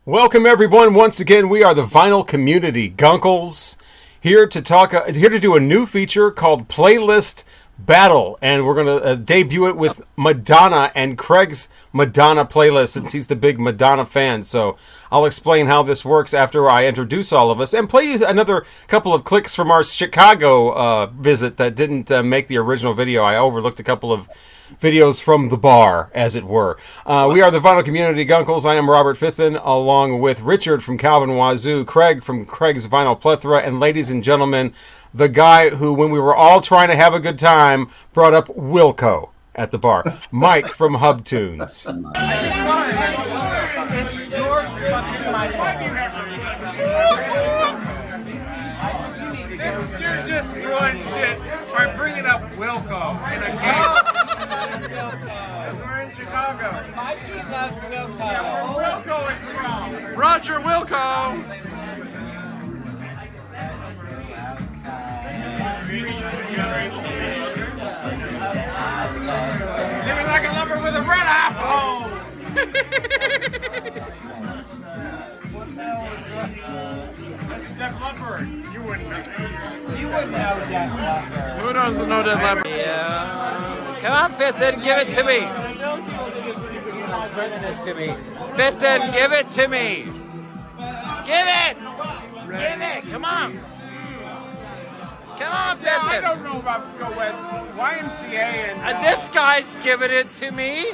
Welcome everyone. Once again, we are the Vinyl Community Guncles, here to do a new feature called Playlist Battle, and we're going to debut it with Madonna and Craig's Madonna playlist, since he's the big Madonna fan. So I'll explain how this works after I introduce all of us and play you another couple of clicks from our Chicago visit that didn't make the original video. I overlooked a couple of videos from the bar, as it were. We are the Vinyl Community Guncles. I am Robert Fithen, along with Richard from Calvin Wazoo, Craig from Craig's Vinyl Plethora, and ladies and gentlemen, the guy who, when we were all trying to have a good time, brought up Wilco at the bar, Mike from Hub Tunes. It's your fucking microphone. You're just ruining shit by bringing up Wilco in a game. We're in Chicago. Mikey loves Wilco. Where Wilco is from. Roger Wilco! Living like a lover with a red iPhone. That's Def Leppard. You wouldn't know. You wouldn't know Def Leppard. Who doesn't know that lever? Yeah. Come on, Fiston, give it to me. Fiston, give it to me. Give it. Give it. Come on. Come on, Yeah, I Fiston. don't know about Go West. YMCA and... This guy's giving it to me.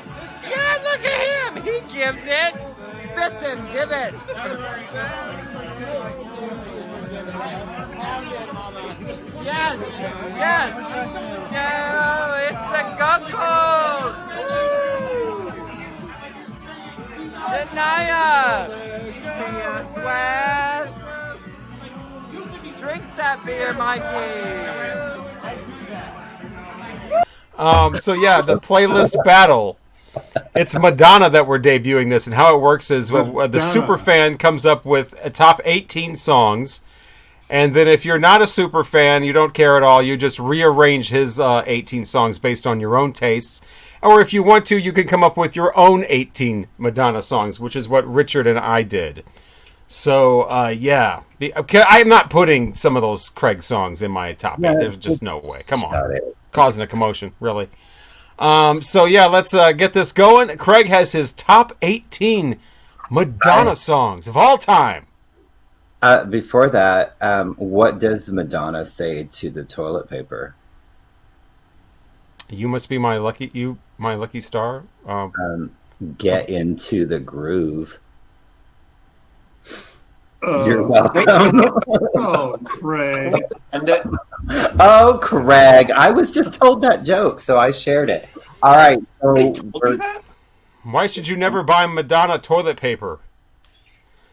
Yeah, look at him. He gives it. Fiston, give it. Yes. Yes. Yeah, it's the Guncles. Woo. Shania. Yes, Wes. Drink that beer, Mikey. So yeah, the Playlist Battle. It's Madonna that we're debuting this, and how it works is the super fan comes up with a top 18 songs, and then if you're not a super fan, you don't care at all, you just rearrange his 18 songs based on your own tastes. Or if you want to, you can come up with your own 18 Madonna songs, which is what Richard and I did. So, yeah. I'm not putting some of those Craig songs in my top 8. There's just no way. Come on. Causing a commotion, really. So, yeah, let's get this going. Craig has his top 18 Madonna songs of all time. Before that, what does Madonna say to the toilet paper? You must be my lucky star. Get into the groove. You're welcome. Oh, Craig. Oh, Craig. I was just told that joke, so I shared it. All right. So Why should you never buy Madonna toilet paper?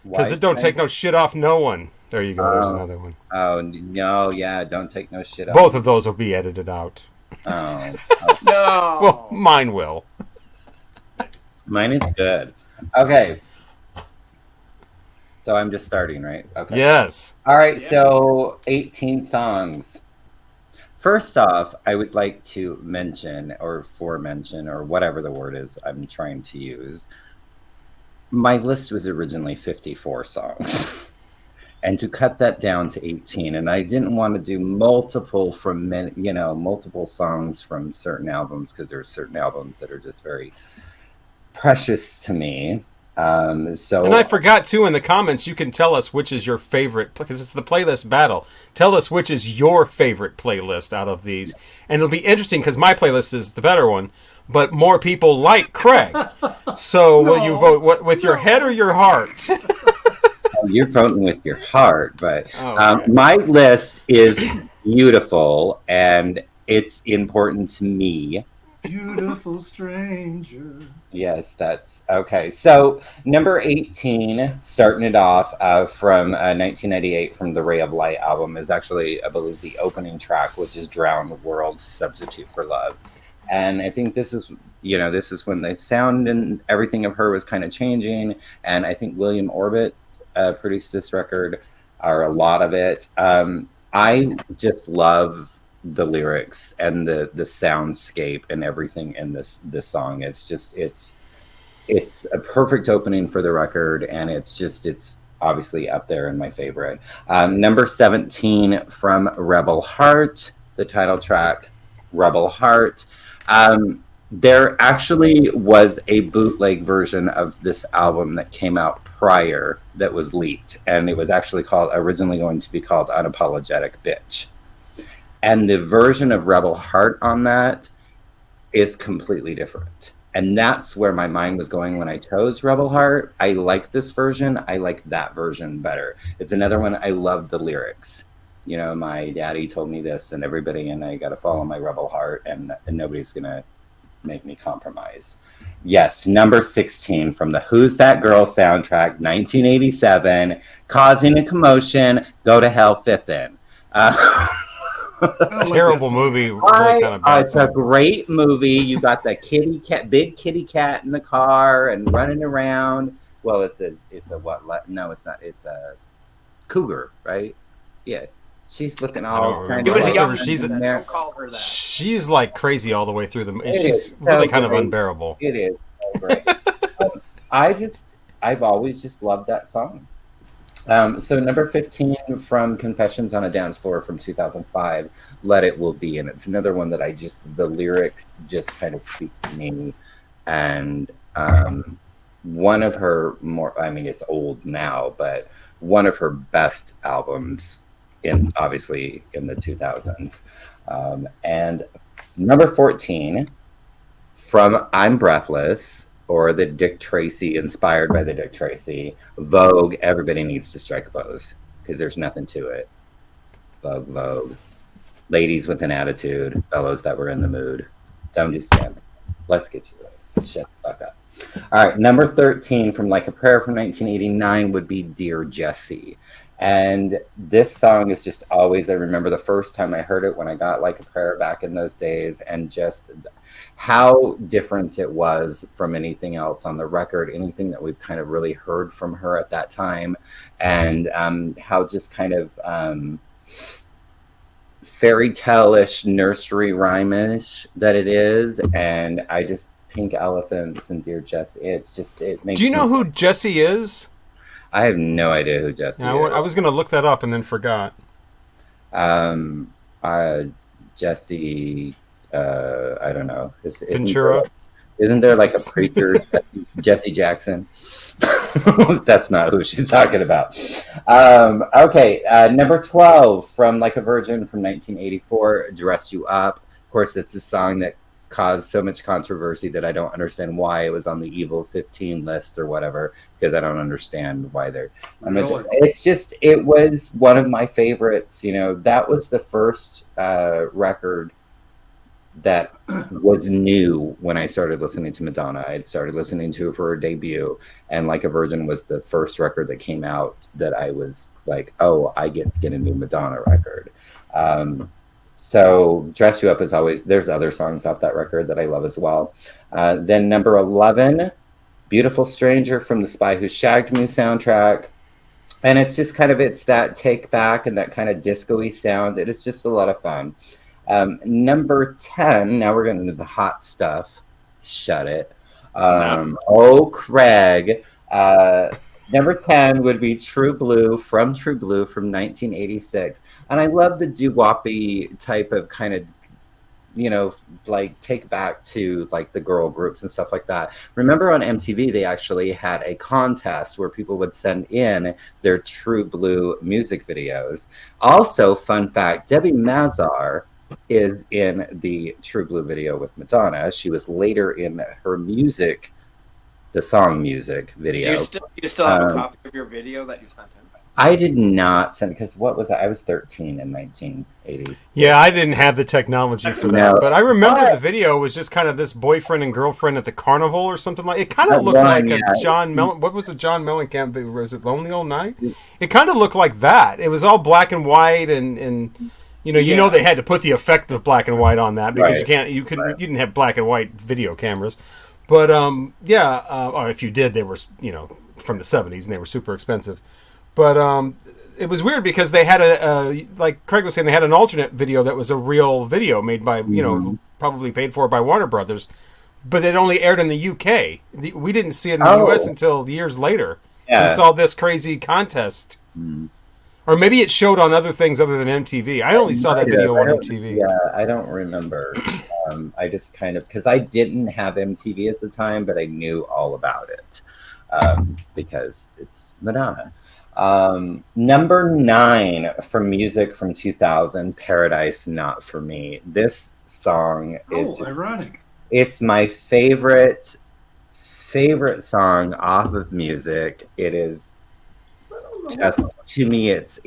Because it don't take no shit off no one. There you go. There's another one. Oh, no. Yeah, don't take no shit off. Both of those will be edited out. Oh. No. Well, mine will. Mine is good. Okay. So I'm just starting, right? Okay. Yes. All right, so 18 songs. First off, I would like to mention, or foremention, or whatever the word is I'm trying to use. My list was originally 54 songs. And to cut that down to 18, and I didn't want to do multiple songs from certain albums, because there are certain albums that are just very precious to me. And I forgot too, in the comments you can tell us which is your favorite, because it's the playlist battle. Tell us which is your favorite playlist out of these, and it'll be interesting because my playlist is the better one, but more people like Craig. So will you vote with your head or your heart? You're voting with your heart, but my list is beautiful and it's important to me. Beautiful stranger. Yes, that's okay. So number 18, starting it off from 1998 from the Ray of Light album, is actually, I believe, the opening track, which is Drowned World Substitute for Love. And I think this is when the sound and everything of her was kind of changing. And I think William Orbit produced this record, or a lot of it. I just love the lyrics and the soundscape and everything in this song. It's it's a perfect opening for the record, and it's obviously up there in my favorite. Number 17 from Rebel Heart, the title track, Rebel Heart. There actually was a bootleg version of this album that came out prior that was leaked, and it was actually originally going to be called Unapologetic Bitch. And the version of Rebel Heart on that is completely different. And that's where my mind was going when I chose Rebel Heart. I like this version. I like that version better. It's another one. I love the lyrics. You know, my daddy told me this, and everybody, and I got to follow my Rebel Heart, and nobody's going to make me compromise. Yes, number 16 from the Who's That Girl soundtrack, 1987, Causing a Commotion, Go to Hell, Fifth In. Terrible movie. Really kind of bad it's a great movie. You got the big kitty cat in the car and running around. Well, it's a what? No, it's not. It's a cougar, right? Yeah, she's looking all kind of. Don't call her that. She's like crazy all the way through the. She's really kind of unbearable. It is so great. I've always just loved that song. So number 15 from Confessions on a Dance Floor from 2005, Let It Will Be. And it's another one that the lyrics just kind of speak to me. And one of her it's old now, but one of her best albums obviously in the 2000s. And number 14 from I'm Breathless, or the Dick Tracy, inspired by the Dick Tracy, Vogue, Everybody Needs to Strike a Pose, because there's nothing to it. Vogue, Vogue. Ladies with an attitude, fellows that were in the mood. Don't just stand. Let's get you right. Shut the fuck up. All right, number 13 from Like a Prayer from 1989 would be Dear Jessie. And this song is just always, I remember the first time I heard it when I got Like a Prayer back in those days, and just how different it was from anything else on the record, anything that we've kind of really heard from her at that time, and how just kind of fairy tale-ish, nursery rhyme-ish that it is. And I just, Pink Elephants and Dear Jessie, it makes. Do you know who Jessie is? I have no idea who Jessie is. I was going to look that up and then forgot. Jesse, I don't know. Ventura? Isn't there like a preacher, Jesse Jackson? That's not who she's talking about. Okay, number 12 from Like a Virgin from 1984, Dress You Up. Of course, it's a song that caused so much controversy that I don't understand why it was on the Evil 15 list or whatever, because I don't understand why they're. It was one of my favorites. You know, that was the first record that was new when I started listening to Madonna. I had started listening to her for her debut, and Like a Virgin was the first record that came out that I was like, oh, I get to get a new Madonna record. So Dress You Up is always, there's other songs off that record that I love as well. Then number 11, Beautiful Stranger from the Spy Who Shagged Me soundtrack. And it's just kind of, it's that take back and that kind of disco-y sound. It is just a lot of fun. Number 10, now we're getting into the hot stuff. Shut it. Oh, Craig. Number 10 would be True Blue from 1986. And I love the doo-woppy type of kind of, you know, like take back to like the girl groups and stuff like that. Remember on MTV, they actually had a contest where people would send in their True Blue music videos. Also, fun fact, Debbie Mazar is in the True Blue video with Madonna. She was later in her music, the song music video. Do you still have a copy of your video that you sent in? I did not send, because what was I was 13 in 1980. Yeah, I didn't have the technology for that, but I remember the video was just kind of this boyfriend and girlfriend at the carnival or something like. It kind of looked like a John Mellencamp. What was it, John Mellencamp? Was it Lonely Old Night? It kind of looked like that. It was all black and white, and you know they had to put the effect of black and white on that because you didn't have black and white video cameras. But or if you did, they were from the 70s and they were super expensive. But it was weird because they had like Craig was saying, they had an alternate video that was a real video made by probably paid for by Warner Brothers but it only aired in the UK. We didn't see it in the Oh. US until years later. Yeah. We saw this crazy contest. Or maybe it showed on other things other than MTV. I only saw that video on MTV. Yeah, I don't remember. I just kind of, because I didn't have MTV at the time, but I knew all about it because it's Madonna. Number 9 from music from 2000, Paradise Not For Me. This song is just, ironic. it's my favorite song off of music. It is just, to me, it's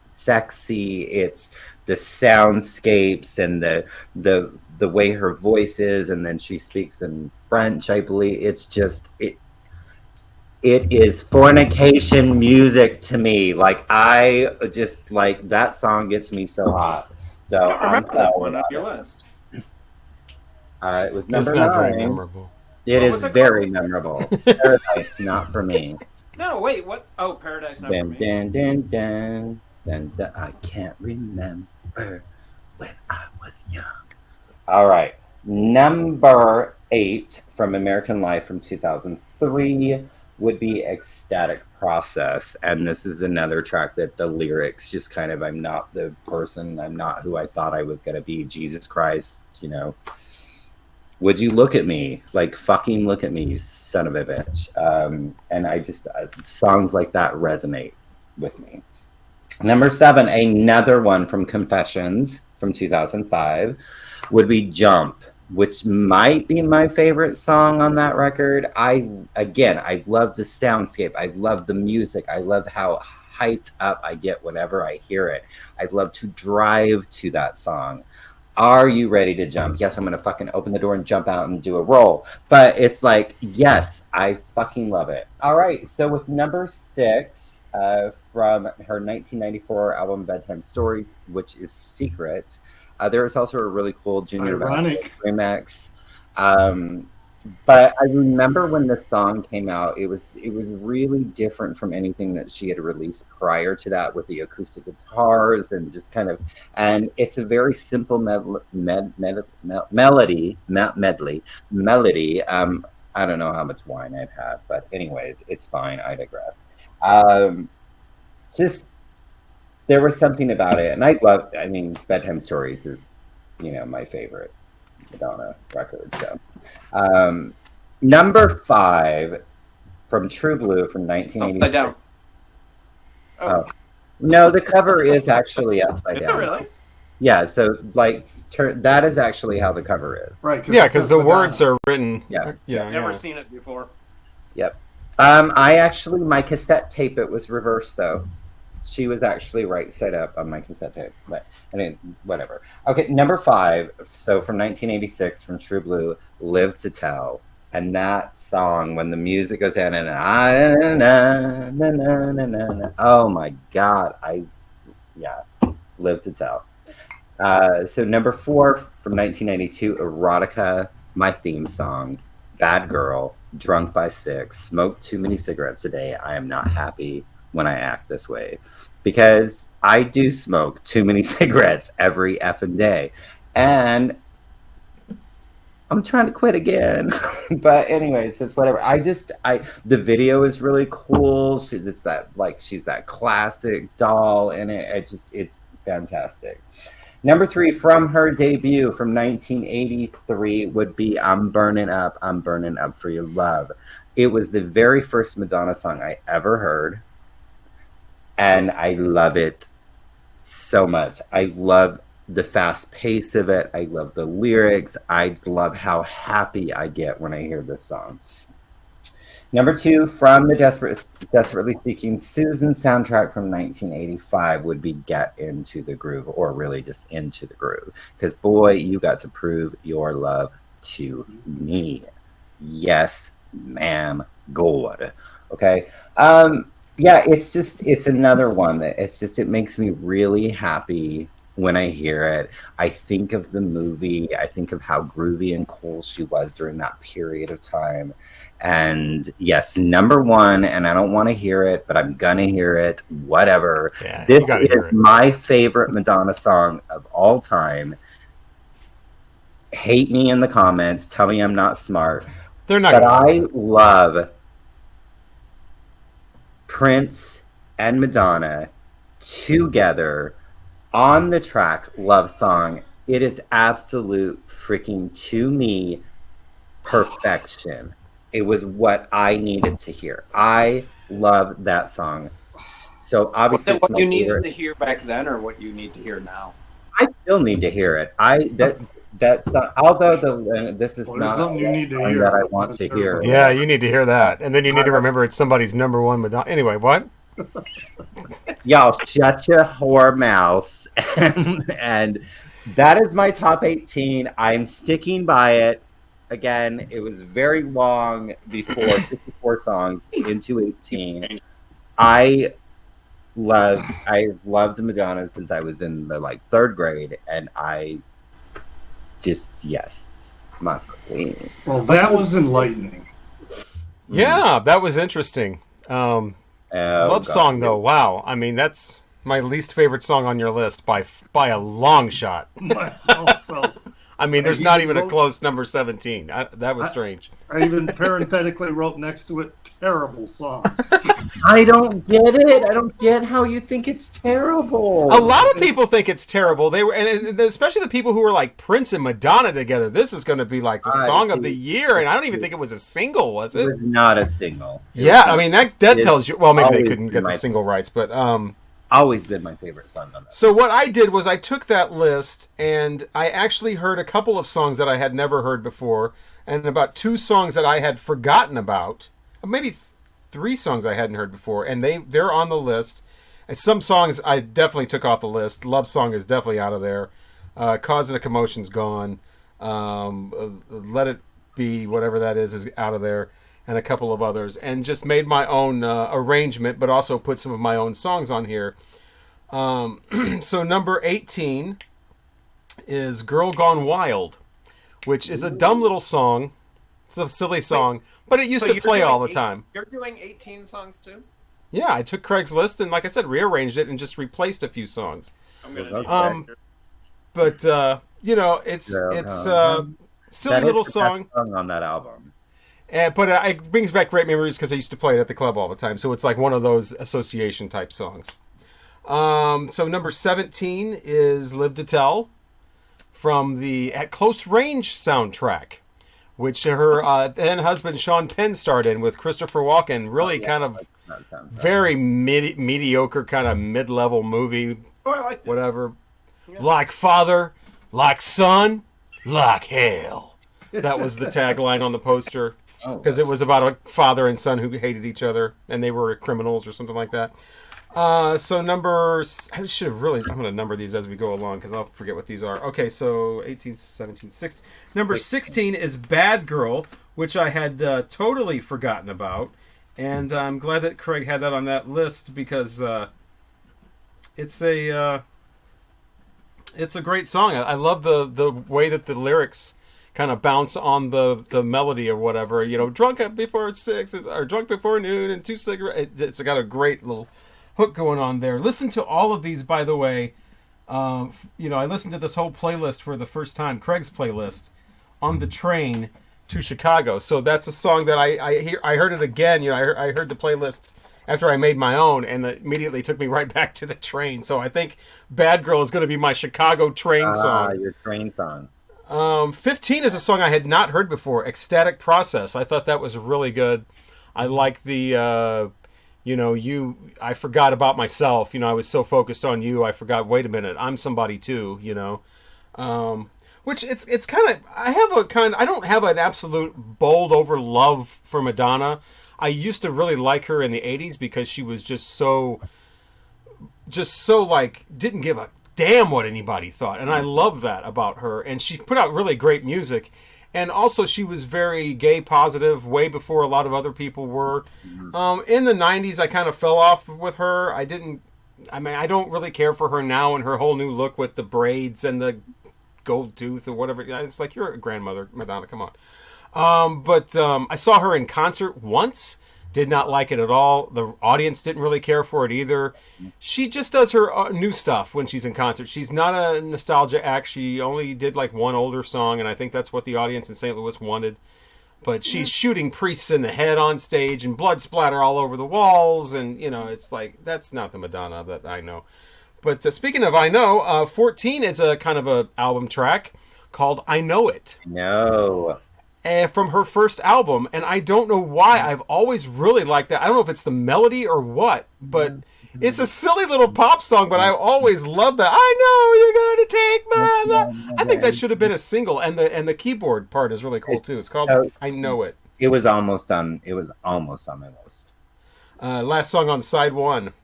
sexy. It's the soundscapes and the way her voice is, and then she speaks in French, I believe. It's just it is fornication music to me. Like, I just, like, that song gets me so hot. So I don't I'm remember that so one on about your it. list. It was It's number not very 9. memorable. It What is was it very memorable. Paradise Not For Me. No, wait, what? Oh, Paradise Not For Dun, Me. dun, dun, dun, dun, dun. I can't remember when I was young. All right. Number 8 from American Life from 2003 would be Ecstatic Process. And this is another track that the lyrics just kind of, I'm not the person, I'm not who I thought I was going to be. Jesus Christ, you know. Would you look at me? Like, fucking look at me, you son of a bitch. And I just, songs like that resonate with me. Number 7, another one from Confessions from 2005 would be Jump, which might be my favorite song on that record. I love the soundscape. I love the music. I love how hyped up I get whenever I hear it. I love to drive to that song. Are you ready to jump? Yes, I'm going to fucking open the door and jump out and do a roll. But it's like, yes, I fucking love it. All right, so with number 6 from her 1994 album Bedtime Stories, which is Secret, there is also a really cool Junior Ironic. remix. But I remember when the song came out, it was really different from anything that she had released prior to that, with the acoustic guitars and just kind of, and it's a very simple melody. I don't know how much wine I've had, but anyways, it's fine. I digress. Just, there was something about it, and I mean, Bedtime Stories is, you know, my favorite Madonna record. So, number 5 from True Blue from 1983. Upside down. Oh. No, the cover is actually upside Is it down. really? Yeah, so like that is actually how the cover is. Right. Yeah, because the words are written. Yeah. Yeah. Never yeah. seen it before. Yep. My cassette tape, it was reversed though. She was actually right side up on my cassette tape, but I mean, whatever. Okay, number 5. So from 1986, from True Blue, "Live to Tell," and that song when the music goes in and oh my god, "Live to Tell." So number 4 from 1992, Erotica, my theme song, "Bad Girl," "Drunk by 6," "Smoked too many cigarettes today. I am not happy when I act this way," because I do smoke too many cigarettes every effing day, and I'm trying to quit again. But anyways, it's whatever. The video is really cool. She's that classic doll in it. It's fantastic. Number 3 from her debut from 1983 would be I'm Burning Up for Your Love. It was the very first Madonna song I ever heard, and I love it so much. I love the fast pace of it. I love the lyrics. I love how happy I get when I hear this song. Number 2 from the Desperately Seeking Susan soundtrack from 1985 would be Get Into the Groove, or really just Into the Groove. Because boy, you got to prove your love to me. Yes, ma'am, God. Okay. Yeah, it's another one that it makes me really happy when I hear it. I think of the movie. I think of how groovy and cool she was during that period of time. And yes, number 1, and I don't want to hear it, but I'm gonna hear it, whatever. Yeah, This you gotta is hear it. my favorite Madonna song of all time. hate me in the comments. Tell me I'm not smart. They're not But gonna I love Prince and Madonna together on the track Love Song. It is absolute freaking, to me, perfection. It was what I needed to hear. I love that song. So Was obviously it it's what my you needed favorite. to hear back then, or what you need to hear now? I still need to hear it. That song, although this is Well, there's not something you need to song hear. that I want to hear. Yeah, you need to hear that, and then you need to remember it's somebody's number one Madonna. Anyway, what? Y'all shut your whore mouths. And that is my top 18. I'm sticking by it. Again, it was very long before 54 songs into 18. I loved Madonna since I was in the third grade, and I just, yes, my queen. Well, that was enlightening. Yeah, that was interesting. Love God. Song, though, wow. I mean, that's my least favorite song on your list by a long shot. Also, I mean, there's I not even even a wrote- close number 17. That was strange. I even parenthetically wrote next to it, terrible song. I don't get it. I don't get how you think it's terrible. A lot of people think it's terrible. They were, and especially the people who were like Prince and Madonna together. This is going to be like the song of the year, and I don't even think it was a single, was It it? was not a single. Yeah, I mean that tells you. Well, maybe they always couldn't been get the my single rights, but Always been my favorite song on that. So what I did was I took that list and I actually heard a couple of songs that I had never heard before, and about 2 songs that I had forgotten about, maybe 3 songs I hadn't heard before, and they're on the list. And some songs I definitely took off the list. Love Song is definitely out of there. Cause of the Commotion's gone. Let It Be, whatever that is out of there, and a couple of others, and just made my own arrangement, but also put some of my own songs on here. So number 18 is Girl Gone Wild, which is a dumb little song. It's a silly song, but it used to play all the time. You're doing 18 songs too? Yeah, I took Craig's list and, like I said, rearranged it and just replaced a few songs. I'm gonna Okay. But it's silly That little is the best song. song on that album. But it brings back great memories because I used to play it at the club all the time. So it's like one of those association type songs. So number 17 is Live to Tell from the At Close Range soundtrack, which her then husband Sean Penn starred in with Christopher Walken. Really kind of That sounds very mediocre kind of mid-level movie, Oh, I liked it. whatever. Like father, like son, like hell. That was the tagline on the poster. Because it was about a father and son who hated each other, and they were criminals or something like that. So I should have really, I'm going to number these as we go along, because I'll forget what these are. Okay, so 18, 17, 16. Number 16 is Bad Girl, which I had totally forgotten about. And I'm glad that Craig had that on that list, because it's a great song. I love the way that the lyrics kind of bounce on the melody or whatever. Drunk before 6 or drunk before noon and 2 cigarettes. It's got a great little hook going on there. Listen to all of these, by the way. I listened to this whole playlist for the first time, Craig's playlist, on the train to Chicago. So that's a song that I heard it again. I heard the playlist after I made my own, and it immediately took me right back to the train. So I think Bad Girl is going to be my Chicago train song. Your train song. 15 is a song I had not heard before, Ecstatic Process. I thought that was really good. I like the, I forgot about myself. I was so focused on you, I forgot, wait a minute, I'm somebody too, which it's kind of, I don't have an absolute bowled over love for Madonna. I used to really like her in the 80s because she was just so like, didn't give a damn what anybody thought, and I love that about her. And she put out really great music, and also she was very gay positive way before a lot of other people were. In the 90s I kind of fell off with her. I don't really care for her now and her whole new look with the braids and the gold tooth or whatever. It's like, you're a grandmother, Madonna, come on. But I saw her in concert once. Did not like it at all. The audience didn't really care for it either. She just does her new stuff when she's in concert. She's not a nostalgia act. She only did like one older song, and I think that's what the audience in St. Louis wanted. But she's shooting priests in the head on stage and blood splatter all over the walls, and it's like, that's not the Madonna that I know. But speaking of I Know, 14 is a kind of a album track called I Know It. No. From her first album, and I don't know why. I've always really liked that. I don't know if it's the melody or what, but it's a silly little pop song, but I always loved that. I know you're gonna take my love. I think that should have been a single, and the keyboard part is really cool too. It's called I Know It. It was almost on my list. Last song on side 1.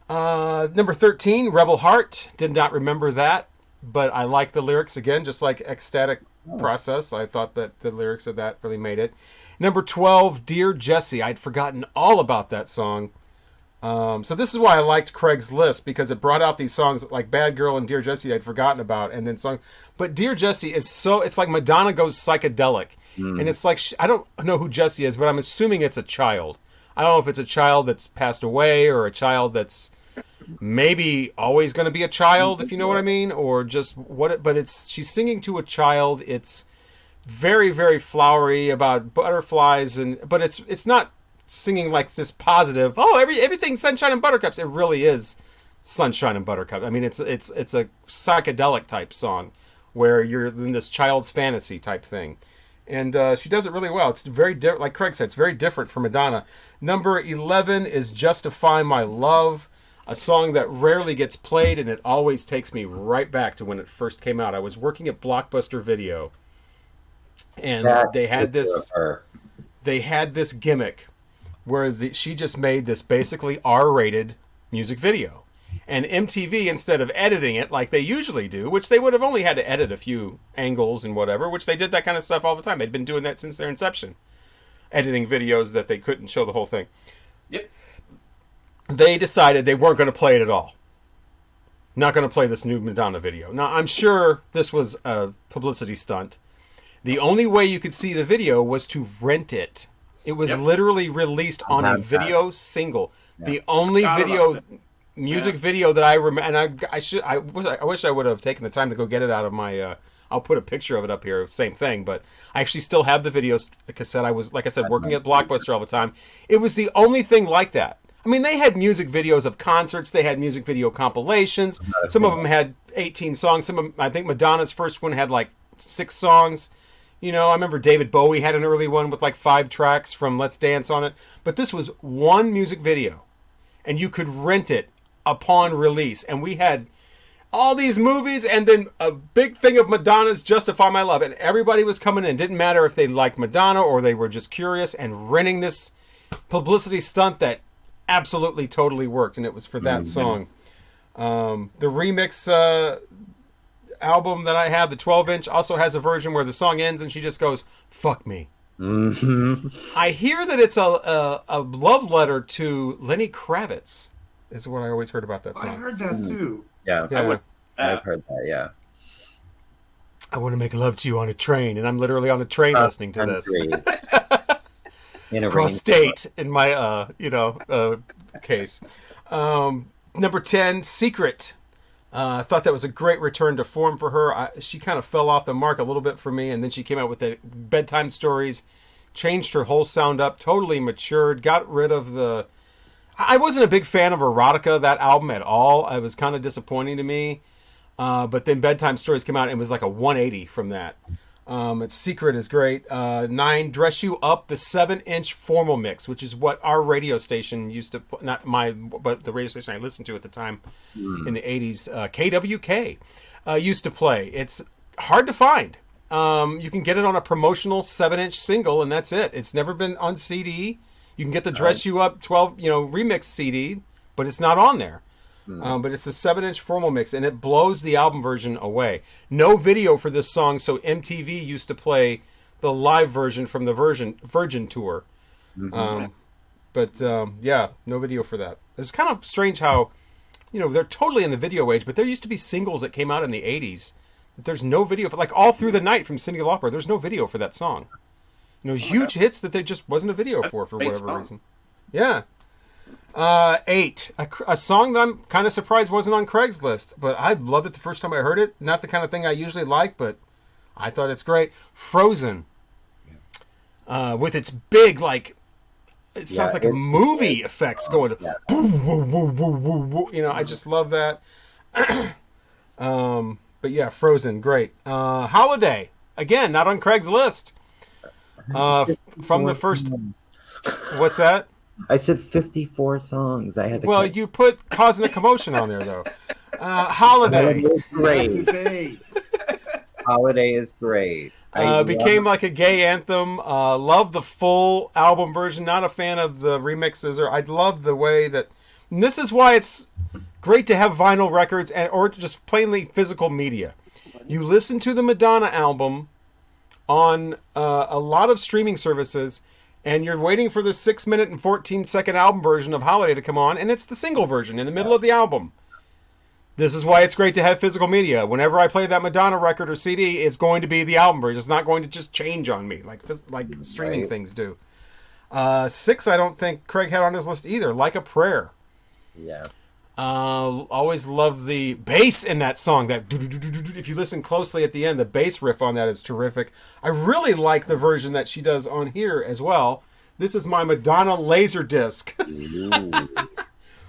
Number 13, Rebel Heart. Did not remember that, but I like the lyrics again, just like Ecstatic Process. I thought that the lyrics of that really made it. Number 12, Dear Jessie. I'd forgotten all about that song. So this is why I liked Craig's list, because it brought out these songs like Bad Girl and Dear Jessie I'd forgotten about, and then but Dear Jessie is it's like Madonna goes psychedelic, and it's like, I don't know who Jessie is, but I'm assuming it's a child. I don't know if it's a child that's passed away or a child that's maybe always going to be a child, if you know what I mean, or just what. But she's singing to a child. It's very, very flowery about butterflies, but it's not singing like this positive. Oh, everything's sunshine and buttercups. It really is sunshine and buttercups. I mean, it's a psychedelic type song where you're in this child's fantasy type thing. And she does it really well. It's very different, like Craig said, it's very different from Madonna. Number 11 is Justify My Love, a song that rarely gets played, and it always takes me right back to when it first came out. I was working at Blockbuster Video, and they had this gimmick where she just made this basically R-rated music video. And MTV, instead of editing it like they usually do, which they would have only had to edit a few angles and whatever, which they did that kind of stuff all the time. They'd been doing that since their inception, editing videos that they couldn't show the whole thing. Yep. They decided they weren't going to play it at all. Not going to play this new Madonna video. Now, I'm sure this was a publicity stunt. The only way you could see the video was to rent it. It was literally released on a video single. Yeah. The only music video that I remember, and I wish I would have taken the time to go get it out of my. I'll put a picture of it up here. Same thing, but I actually still have the video cassette. I was, like I said, working at Blockbuster all the time. It was the only thing like that. I mean, they had music videos of concerts. They had music video compilations. Some of them had 18 songs. Some of them, I think Madonna's first one had like 6 songs. You know, I remember David Bowie had an early one with like 5 tracks from Let's Dance on it. But this was one music video, and you could rent it upon release. And we had all these movies, and then a big thing of Madonna's Justify My Love. And everybody was coming in. Didn't matter if they liked Madonna or they were just curious and renting this publicity stunt that absolutely totally worked. And it was for that song. The remix album that I have, the 12-inch, also has a version where the song ends and she just goes, "Fuck me." I hear that it's a love letter to Lenny Kravitz, is what I always heard about that song. I heard that too. Yeah. I've heard that, yeah. I want to make love to you on a train, and I'm literally on a train listening to this. Cross state in my case. Number 10, Secret. I thought that was a great return to form for her. She kind of fell off the mark a little bit for me, and then she came out with the bedtime stories, changed her whole sound up, totally matured, got rid of the... I wasn't a big fan of Erotica, that album, at all. It was kind of disappointing to me. But then Bedtime Stories came out, and it was like a 180 from that. Its Secret is great. 9, Dress You Up, the 7-inch formal mix, which is what our radio station used to, but the radio station I listened to at the time in the 80s, KWK, used to play. It's hard to find. You can get it on a promotional 7-inch single, and that's it. It's never been on CD. You can get the Dress You Up 12, remix CD, but it's not on there. But it's a 7-inch formal mix, and it blows the album version away. No video for this song, so MTV used to play the live version from the Virgin tour. No video for that. It's kind of strange how, they're totally in the video age, but there used to be singles that came out in the 80s that there's no video for, like All Through the Night from Cyndi Lauper. There's no video for that song. Huge hits that there just wasn't a video for whatever reason. Yeah. 8. A song that I'm kind of surprised wasn't on Craigslist, but I loved it the first time I heard it. Not the kind of thing I usually like, but I thought it's great. Frozen. With its big, like, it sounds like a movie effects going. Woo, woo, woo, woo, woo, woo. You know, I just love that. But yeah, Frozen, great. Holiday, again, not on Craigslist. From the first. What's that? I said 54 songs. I had to. Well, you put Causing a Commotion on there, though. Holiday. Great. Holiday is great. Became like a gay anthem. Love the full album version. Not a fan of the remixes. Or I love the way that. And this is why it's great to have vinyl records or just plainly physical media. You listen to the Madonna album on a lot of streaming services, and you're waiting for the 6-minute and 14-second album version of Holiday to come on, and it's the single version in the middle of the album. This is why it's great to have physical media. Whenever I play that Madonna record or CD, it's going to be the album version. It's not going to just change on me like streaming things do. 6, I don't think Craig had on his list either. Like a Prayer. Yeah. Always love the bass in that song. That if you listen closely at the end, the bass riff on that is terrific. I really like the version that she does on here as well. This is my Madonna laser disc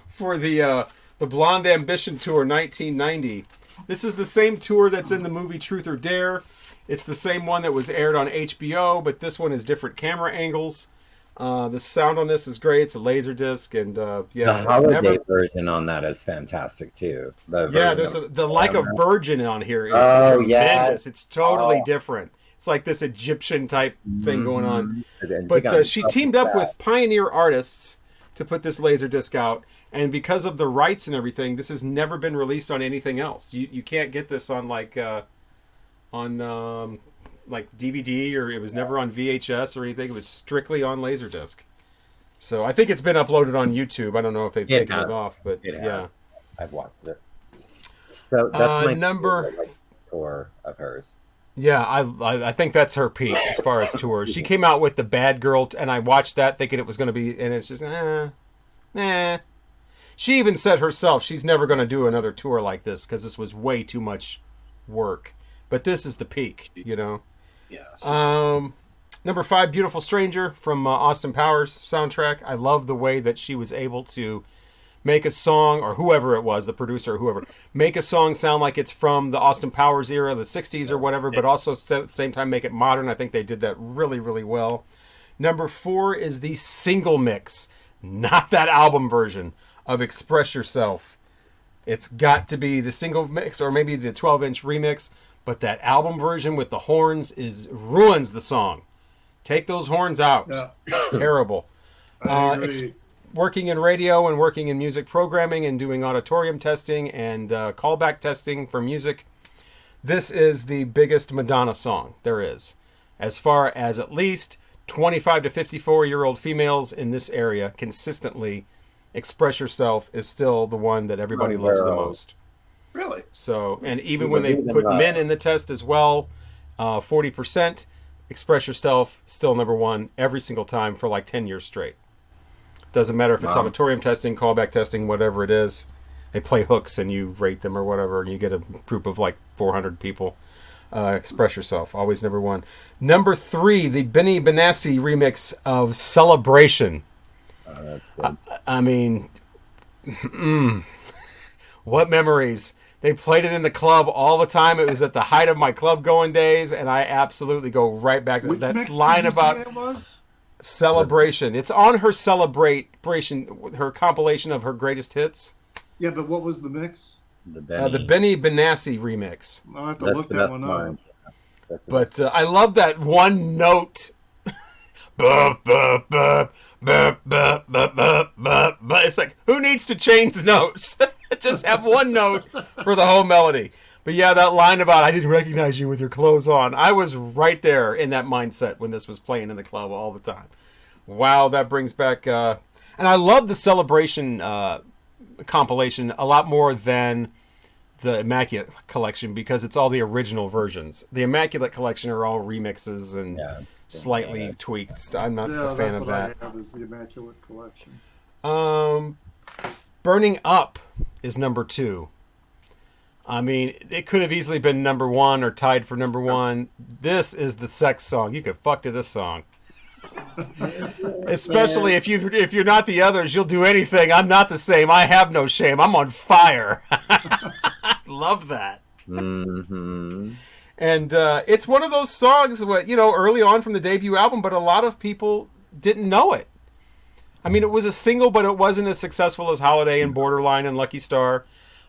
for the Blonde Ambition Tour 1990. This is the same tour that's in the movie Truth or Dare. It's the same one that was aired on HBO, but this one is different camera angles. The sound on this is great. It's a laser disc, and the holiday version on that is fantastic too. There's the Like a Virgin on here is tremendous. Yes. It's totally different. It's like this Egyptian type thing going on. But she teamed up with Pioneer Artists to put this laser disc out, and because of the rights and everything, this has never been released on anything else. You can't get this on like DVD, or it was never on VHS or anything. It was strictly on Laserdisc. So I think it's been uploaded on YouTube. I don't know if they've taken it off, but yeah. I've watched it. So that's my number tour of hers. Yeah, I think that's her peak as far as tours. She came out with the Bad Girl, and I watched that thinking it was going to be, and it's just, nah. She even said herself she's never going to do another tour like this because this was way too much work. But this is the peak, you know. Yeah. Number 5, Beautiful Stranger from Austin Powers soundtrack. I love the way that she was able to make a song, or whoever it was, the producer or whoever, make a song sound like it's from the Austin Powers era, the 60s or whatever, but also at the same time make it modern. I think they did that really, really well. Number 4 is the single mix, not that album version, of Express Yourself. It's got to be the single mix or maybe the 12-inch remix, but that album version with the horns ruins the song. Take those horns out. Yeah. Terrible. Working in radio and working in music programming and doing auditorium testing and callback testing for music, this is the biggest Madonna song there is. As far as at least 25 to 54-year-old females in this area consistently, Express Yourself is still the one that everybody loves the most. Really? So, and even when they put men in the test as well, 40%, Express Yourself, still number 1 every single time for like 10 years straight. Doesn't matter if it's auditorium testing, callback testing, whatever it is. They play hooks and you rate them or whatever, and you get a group of like 400 people. Express Yourself, always number 1. Number 3, the Benny Benassi remix of Celebration. That's good. I mean, what memories. They played it in the club all the time. It was at the height of my club going days, and I absolutely go right back to that line about Celebration. It's on her Celebration, her compilation of her greatest hits. Yeah, but what was the mix? The Benny Benassi remix. I'll have to look that one up. But I love that one note. It's like, who needs to change notes? Just have one note for the whole melody. But yeah, that line about I didn't recognize you with your clothes on. I was right there in that mindset when this was playing in the club all the time. Wow, that brings back... and I love the Celebration compilation a lot more than the Immaculate Collection because it's all the original versions. The Immaculate Collection are all remixes and slightly tweaked. I'm not a fan of that. I have is the Immaculate Collection. Burning Up is number 2. I mean, it could have easily been number 1 or tied for number 1. This is the sex song. You could fuck to this song. Especially if you're not the others, you'll do anything. I'm not the same. I have no shame. I'm on fire. Love that. Mm-hmm. And it's one of those songs, early on from the debut album, but a lot of people didn't know it. I mean, it was a single, but it wasn't as successful as Holiday and Borderline and Lucky Star.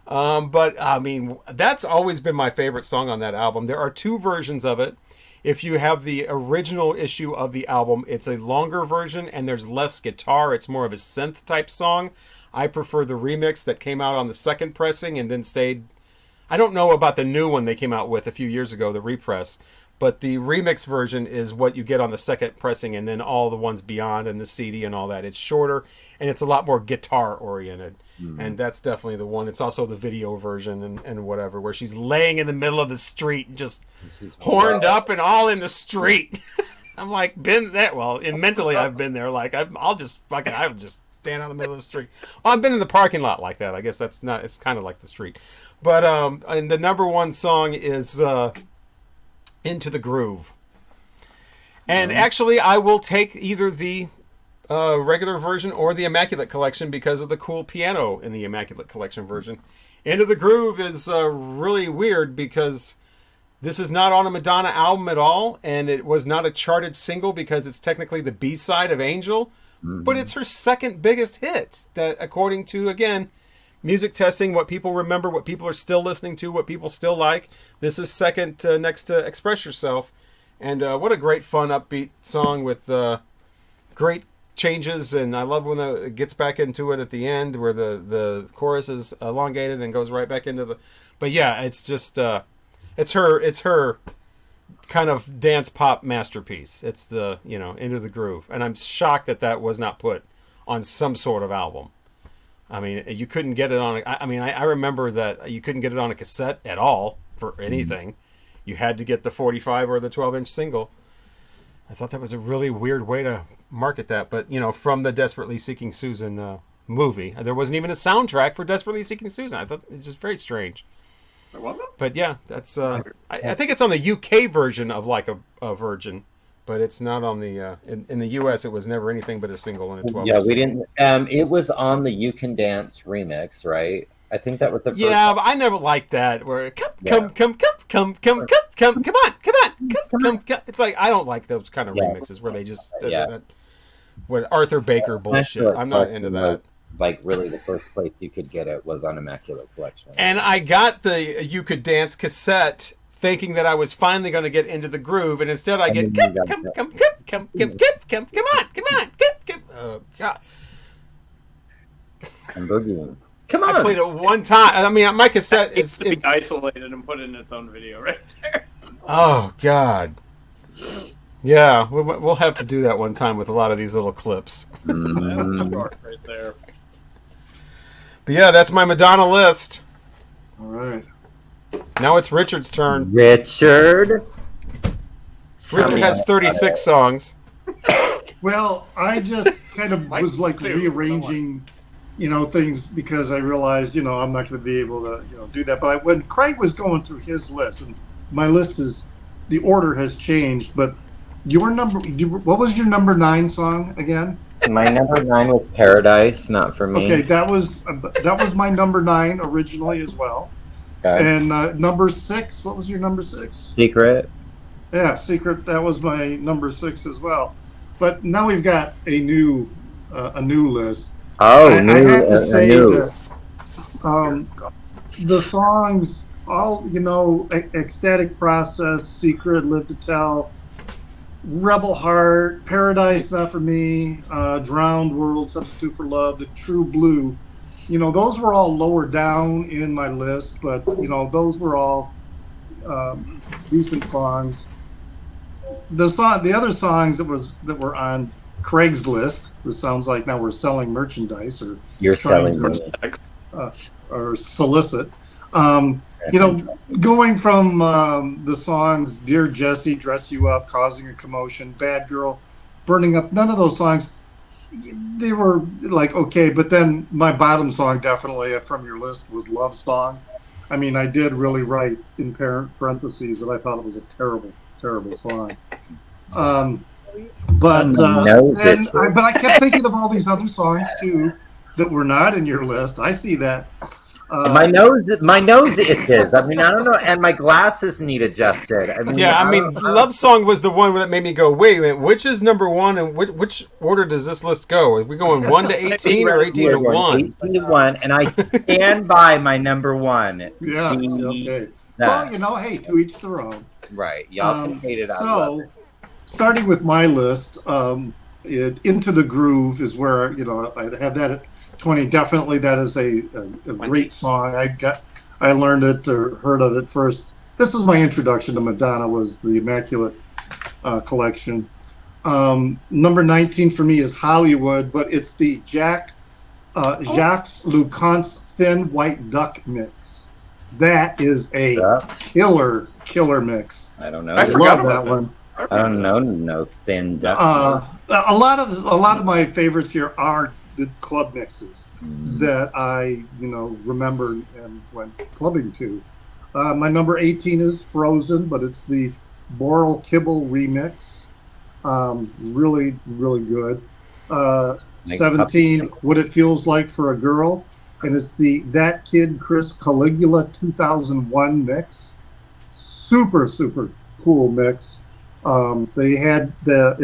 But, I mean, that's always been my favorite song on that album. There are 2 versions of it. If you have the original issue of the album, it's a longer version and there's less guitar. It's more of a synth type song. I prefer the remix that came out on the second pressing and then stayed. I don't know about the new one they came out with a few years ago, the repress. But the remix version is what you get on the second pressing and then all the ones beyond and the CD and all that. It's shorter and it's a lot more guitar oriented. And that's definitely the one. It's also the video version and whatever, where she's laying in the middle of the street and just horned up and all in the street. I'm like, been that well, and mentally I've been there. Like, I'll just stand out in the middle of the street. Well, I've been in the parking lot like that. I guess it's kind of like the street. But and the number 1 song is Into the Groove. And actually, I will take either the regular version or the Immaculate Collection because of the cool piano in the Immaculate Collection version. Into the Groove is really weird because this is not on a Madonna album at all, and it was not a charted single because it's technically the B-side of Angel, but it's her second biggest hit. That, according to, again, music testing, what people remember, what people are still listening to, what people still like, this is second next to Express Yourself. And what a great, fun, upbeat song with great changes, and I love when it gets back into it at the end where the chorus is elongated and goes right back into the. But yeah, it's just it's her kind of dance pop masterpiece. It's the Into the Groove, and I'm shocked that was not put on some sort of album. I mean, you couldn't get it on. I remember that you couldn't get it on a cassette at all for anything. You had to get the 45 or the 12-inch single. I thought that was a really weird way to market that, but from the Desperately Seeking Susan movie, there wasn't even a soundtrack for Desperately Seeking Susan. I thought it's just very strange. There wasn't? But yeah, that's. I think it's on the UK version of Like a Virgin, but it's not on the. In the US, it was never anything but a single and a 12. Yeah, we didn't. It was on the You Can Dance remix, right? I think that was the first. Yeah, but I never liked that. Where come on. It's like I don't like those kind of remixes where they just what Arthur Baker bullshit. I'm not into that. Like really, the first place you could get it was on Immaculate Collection. And I got the You Could Dance cassette, thinking that I was finally going to get Into the Groove, and instead I get come on. Oh God. I'm boogieing. Come on. I played it one time. I mean, my cassette is to be isolated and put in its own video right there. Oh God. Yeah, we'll have to do that one time with a lot of these little clips. That's short right there. But yeah, that's my Madonna list. All right. Now it's Richard's turn. Richard has 36 songs. Well, I just kind of was like rearranging, things because I realized, I'm not going to be able to, do that. But when Craig was going through his list, and my list the order has changed, but what was your number 9 song again? My number 9 was Paradise, Not For Me. Okay, that was my number 9 originally as well. Okay. And number 6, what was your number 6? Secret. Yeah, Secret. That was my number 6 as well. But now we've got a new list. Oh, I have to say that the songs, all Ecstatic Process, Secret, Live to Tell, Rebel Heart, Paradise Not For Me, Drowned World, Substitute for Love, The True Blue. Those were all lower down in my list, but those were all decent songs. The other songs that were on Craig's list. This sounds like now we're selling merchandise or you're selling or solicit. You know, going from the songs "Dear Jesse," "Dress You Up," "Causing a Commotion," "Bad Girl," "Burning Up," none of those songs, they were like okay. But then my bottom song, definitely from your list, was "Love Song." I mean, I did really write in parentheses that I thought it was a terrible, terrible song. But I kept thinking of all these other songs too that were not in your list. I see that. My nose itches. I mean, I don't know, and my glasses need adjusted. I mean, Yeah, I mean, Love Song was the one that made me go, wait a minute, which is number one, and which order does this list go? Are we going 1 to 18 or 18 to 1? 18 to 1, and I stand by my number one. Yeah, okay. Well, you know, hey, to each their own. Right, y'all can hate it. So, starting with my list, Into the Groove is where, you know, I have that at 20. Definitely that is a great song. I learned it or heard of it first. This was my introduction to Madonna, was the Immaculate Collection. Number 19 for me is Hollywood, but it's the Jacques Lucan's Thin White Duck mix. That is a killer mix. I don't know. I love that one. I don't know. No Thin Duck. A lot of my favorites here are the club mixes that I, you know, remember and went clubbing to. My number 18 is Frozen, but it's the Boral Kibble remix. Really, really good. 17, What It Feels Like for a Girl, and it's the That Kid Chris Caligula 2001 mix. Super, super cool mix. They had I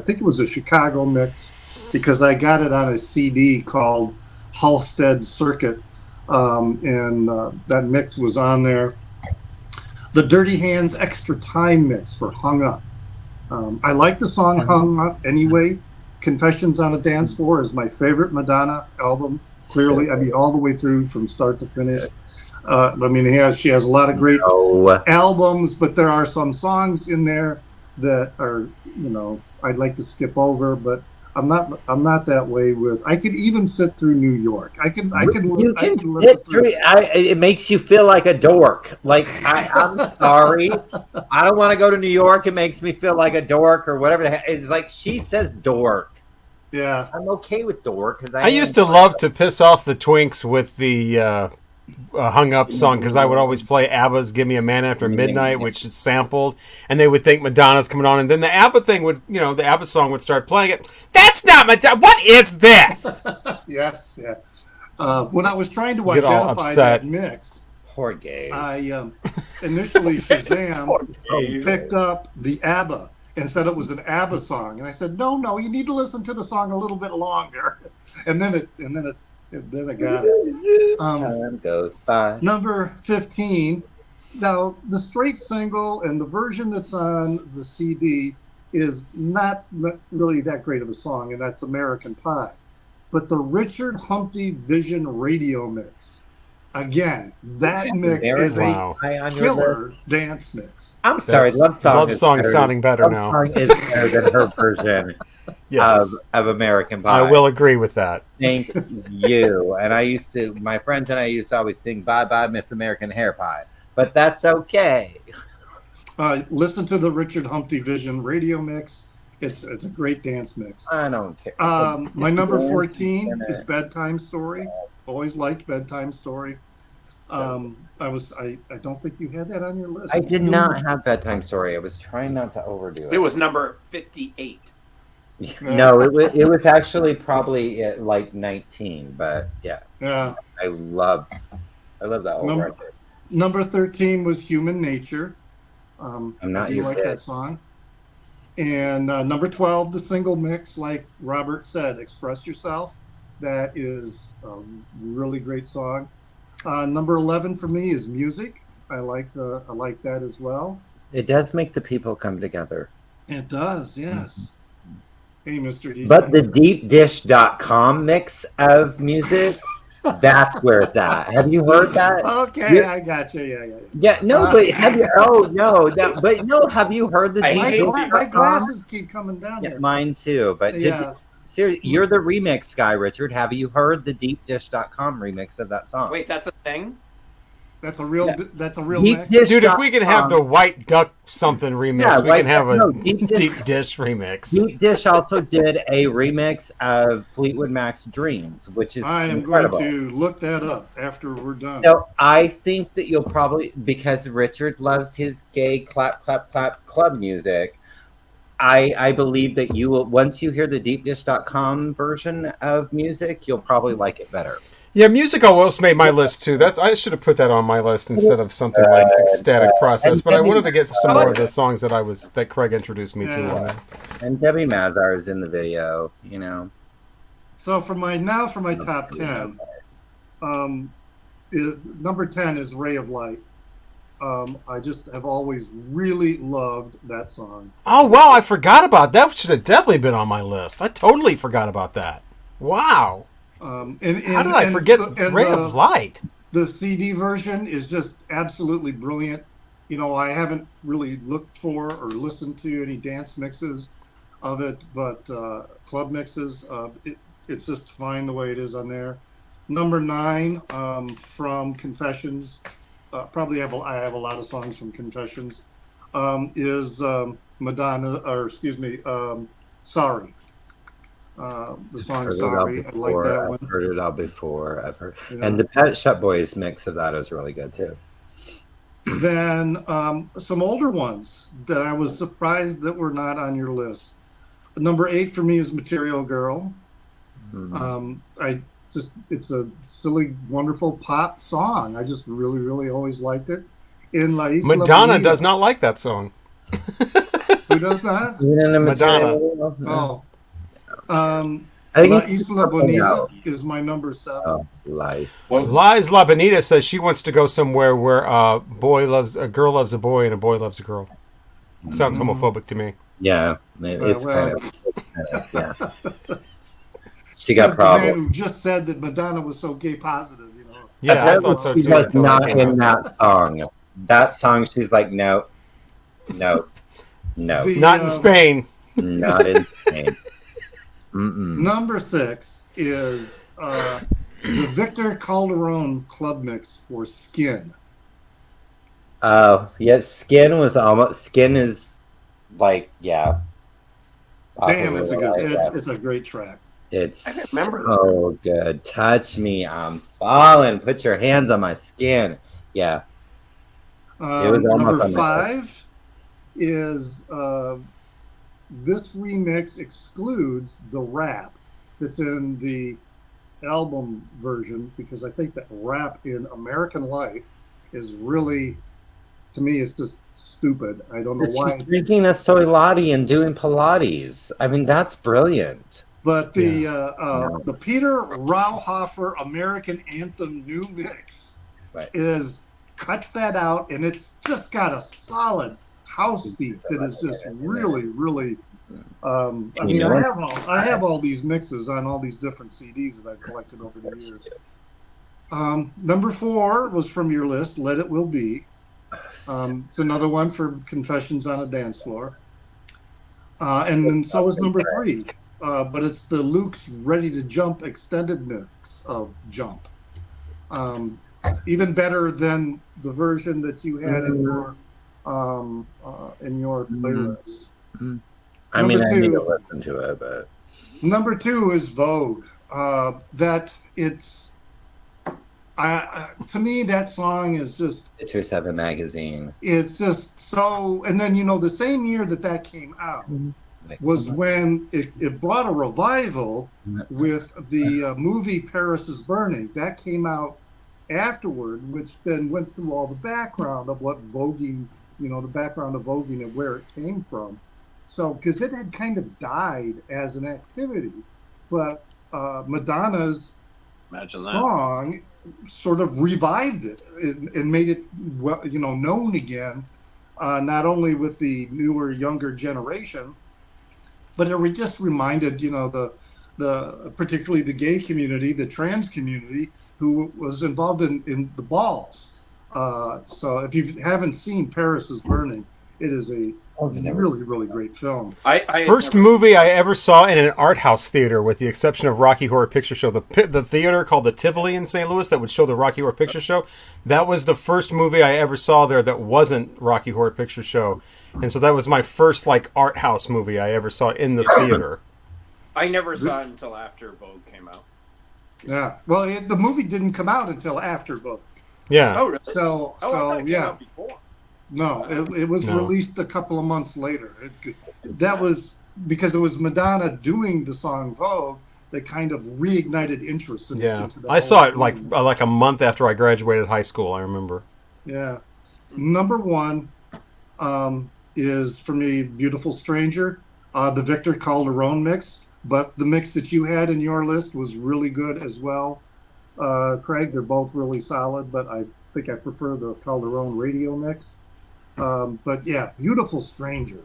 think it was a Chicago mix, because I got it on a CD called Halstead Circuit, and that mix was on there. The Dirty Hands Extra Time mix for Hung Up. I like the song Hung Up anyway. Confessions on a Dance Floor is my favorite Madonna album, clearly. I mean, all the way through from start to finish. I mean, she has a lot of great albums, but there are some songs in there that are, you know, I'd like to skip over, but I'm not that way with. I could even sit through New York. I can sit through. It makes you feel like a dork. Like I'm sorry, I don't want to go to New York. It makes me feel like a dork or whatever. It's like she says dork. Yeah, I'm okay with dork because I used to love to piss off the twinks with the Hung Up song, because I would always play ABBA's Give Me a Man After Midnight, which is sampled, and they would think Madonna's coming on, and then the ABBA thing would, you know, the ABBA song would start playing it. That's not Madonna. What is this? Yes, yeah. When I was trying to identify that mix, poor gays. I initially Shazam picked up the ABBA and said it was an ABBA song, and I said, no, you need to listen to the song a little bit longer, and then I got it. Time goes by. Number 15. Now, the straight single and the version that's on the CD is not really that great of a song, and that's American Pie. But the Richard Humpty Vision radio mix, again, that mix is a killer dance mix. I'm sorry, Love Song is sounding better now. Love Song is better than her version. Yes. Of American Pie. I will agree with that. Thank you. And my friends and I used to always sing Bye Bye Miss American Hair Pie. But that's okay. Listen to the Richard Humpty Vision radio mix. It's a great dance mix. I don't care. My number 14 is Bedtime Story. Always liked Bedtime Story. I don't think you had that on your list. I did not have Bedtime Story. I was trying not to overdo it. It was number 58. No, it was actually probably like 19, but yeah. I love that whole record. Number 13 was Human Nature. I'm not your like that song. And number 12, the single mix, like Robert said, Express Yourself. That is a really great song. Number 11 for me is Music. I like that as well. It does make the people come together. It does, yes. Mm-hmm. Hey, Mr. DJ. But the deepdish.com mix of music, that's where it's at. Have you heard that? Okay, I got you. Yeah. Yeah, no, but have you? Oh no, have you heard the deep? My glasses keep coming down. Yeah, mine too. But seriously, you're the remix guy, Richard. Have you heard the deepdish.com remix of that song? Wait, that's a thing? That's a real. That's a real Deep mix. Dish Dude, if we can have the .com. White Duck something remix, Yeah, we can have a no, Deep Dish remix. Deep Dish also did a remix of Fleetwood Mac's Dreams, which is I am incredible. going to look that up after we're done. So I think that you'll probably, because Richard loves his gay clap, clap, clap club music, I believe that you will, once you hear the deepdish.com version of music, you'll probably like it better. Yeah, music almost made my list too. I should have put that on my list instead of something like Ecstatic Process. But I wanted to get some more of the songs that Craig introduced me to on that. And Debbie Mazar is in the video, you know. So for my top 10, number 10 is Ray of Light. I just have always really loved that song. Oh wow, I forgot about that. Should have definitely been on my list. I totally forgot about that. Wow. How did I forget Ray of Light? The CD version is just absolutely brilliant. You know, I haven't really looked for or listened to any dance mixes of it, but club mixes, it's just fine the way it is on there. Number 9, from Confessions, I have a lot of songs from Confessions, is Madonna, or excuse me, Sorry. The song Sorry, I like that one. I've heard it all before. I've heard, Yeah. and the Pet Shop Boys mix of that is really good too. Then some older ones that I was surprised that were not on your list. Number 8 for me is Material Girl. It's a silly, wonderful pop song. I just really, really always liked it. In La Isla Madonna Bonita. does not like that song. Who does not? Madonna. Oh. I think La it's Isla Bonita is my number 7. Oh, lies. Liz La Bonita says she wants to go somewhere where a girl loves a boy and a boy loves a girl. Sounds homophobic to me. Yeah, it's well. kind of yeah. She got The problems. man who just said that Madonna was so gay positive, you know. Yeah, I thought so She too. was until not I came in out. that song. That song, she's like, no, The- Not in Spain. not in Spain. Mm-mm. Number 6 is the Victor Calderon club mix for Skin. Oh, yeah, Skin is like, yeah. Damn, it's Yeah. it's a great track. It's I remember so good. Touch me, I'm falling. Put your hands on my skin. Yeah. It was almost Number on my 5 is this remix excludes the rap that's in the album version, because I think that rap in American Life is really, to me, it's just stupid. I don't know why. She's drinking a soy latte and doing Pilates. I mean, that's brilliant. But the Peter Rauhofer American Anthem new mix Right. cuts that out, and it's just got a solid house beat that is just really, really. I mean, I have all these mixes on all these different CDs that I've collected over the years. Number 4 was from your list, Let It Will Be. It's another one for Confessions on a Dance Floor. And then so was number 3. But it's the Luke's Ready to Jump extended mix of Jump. Even better than the version that you had in your playlist. I mean, Number I need 2. to listen to it, but Number 2 is Vogue. That it's to me, that song is just, it's your 7 magazine. it's just so. And then, the same year that came out was when it brought a revival with the movie Paris is Burning. That came out afterward, which then went through all the background of what voguing, the background of voguing and where it came from. So, because it had kind of died as an activity, but Madonna's song sort of revived it and made it, known again, not only with the newer, younger generation, but it just reminded, the particularly the gay community, the trans community, who was involved in the balls. So if you haven't seen Paris is Burning, It is a I've never really, seen really great film. I had First never movie I ever saw in an art house theater, with the exception of Rocky Horror Picture Show. The theater called the Tivoli in St. Louis that would show the Rocky Horror Picture Show. That was the first movie I ever saw there that wasn't Rocky Horror Picture Show, and so that was my first like art house movie I ever saw in the theater. I never saw it until after Vogue came out. Yeah. Well, the movie didn't come out until after Vogue. Yeah. Oh, really? So, I thought it came yeah. out before. No, it was No. released a couple of months later. That was because it was Madonna doing the song Vogue that kind of reignited interest in Yeah, into the I saw whole it like scene. a month after I graduated high school. I remember. Yeah. Number one is, for me, Beautiful Stranger, the Victor Calderone mix. But the mix that you had in your list was really good as well, Craig. They're both really solid, but I think I prefer the Calderone radio mix. But yeah, Beautiful Stranger